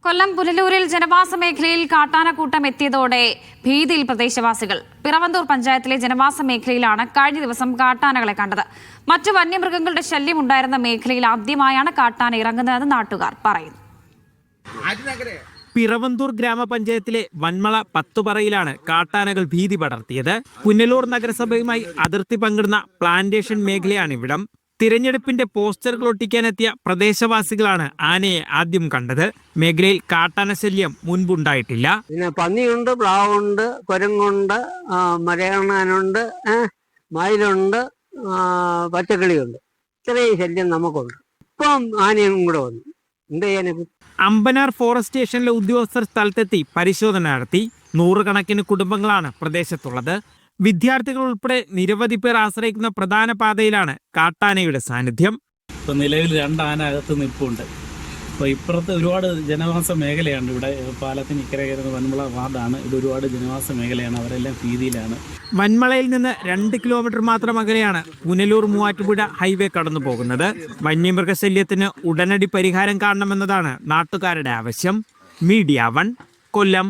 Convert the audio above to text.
കൊല്ലം പുനലൂരിൽ ജനവാസ മേഖലയിൽ കാട്ടാനക്കൂട്ടം എത്തിയതോടെ ഭീതിയിൽ പ്രദേശവാസികൾ. പിറവന്തൂർ പഞ്ചായത്തിലെ ജനവാസ മേഖലയിലാണ് കഴിഞ്ഞ ദിവസം കാട്ടാനകളെ കണ്ടത്. മറ്റു വന്യമൃഗങ്ങളുടെ ശല്യം ഉണ്ടായിരുന്ന മേഖലയിൽ ആദ്യമായാണ് കാട്ടാന ഇറങ്ങുന്നതെന്ന് നാട്ടുകാർ പറയുന്നു. പിറവന്തൂർ ഗ്രാമപഞ്ചായത്തിലെ വന്മള പത്തുപറയിലാണ് കാട്ടാനകൾ ഭീതി പടർത്തിയത്. പുനലൂർ നഗരസഭയുമായി അതിർത്തി പങ്കിടുന്ന പ്ലാന്റേഷൻ മേഖലയാണിവിടം. തിരഞ്ഞെടുപ്പിന്റെ പോസ്റ്ററുകൾ ഒട്ടിക്കാനെത്തിയ പ്രദേശവാസികളാണ് ആനയെ ആദ്യം കണ്ടത്. മേഖലയിൽ കാട്ടാന ശല്യം മുൻപുണ്ടായിട്ടില്ല. പിന്നെ പന്നിയുണ്ട്, പ്ലാവുണ്ട്, കുരങ്ങുണ്ട്, മരയണ്ണാനുണ്ട്, മയിലുണ്ട്, പച്ചക്കിളിയുണ്ട്. ഇത്രയും ശല്യം നമുക്കുണ്ട്. ഇപ്പം ആനയും കൂടെ വന്നു. എന്ത് ചെയ്യാനും. അമ്പനാർ ഫോറസ്റ്റ് സ്റ്റേഷനിലെ ഉദ്യോഗസ്ഥർ സ്ഥലത്തെത്തി പരിശോധന നടത്തി. 100 കണക്കിന് കുടുംബങ്ങളാണ് പ്രദേശത്തുള്ളത്. വിദ്യാർത്ഥികൾ ഉൾപ്പെടെ നിരവധി പേർ ആശ്രയിക്കുന്ന പ്രധാന പാതയിലാണ് കാട്ടാനയുടെ സാന്നിധ്യം. ഇപ്പോൾ നിലവിൽ 2 ആന അകത്ത് നിൽപ്പുണ്ട്. അപ്പോൾ ഇപ്പുറത്ത് ഒരുപാട് ജനവാസ മേഖലയാണ്. ഇവിടെ പാലത്തിന് ഇക്കരെ കയറുന്ന വന്മള വാർഡാണ്. ഇത് ഒരുപാട് ജനവാസ മേഖലയാണ്. അവരെല്ലാം ഭീതിയിലാണ്. വന്മളയിൽ നിന്ന് 2 കിലോമീറ്റർ മാത്രം അകലെയാണ് പുനലൂർ മൂവാറ്റുപുഴ ഹൈവേ കടന്നു പോകുന്നത്. വന്യമൃഗശല്യത്തിന് ഉടനടി പരിഹാരം കാണണമെന്നതാണ് നാട്ടുകാരുടെ ആവശ്യം. മീഡിയ 1 കൊല്ലം.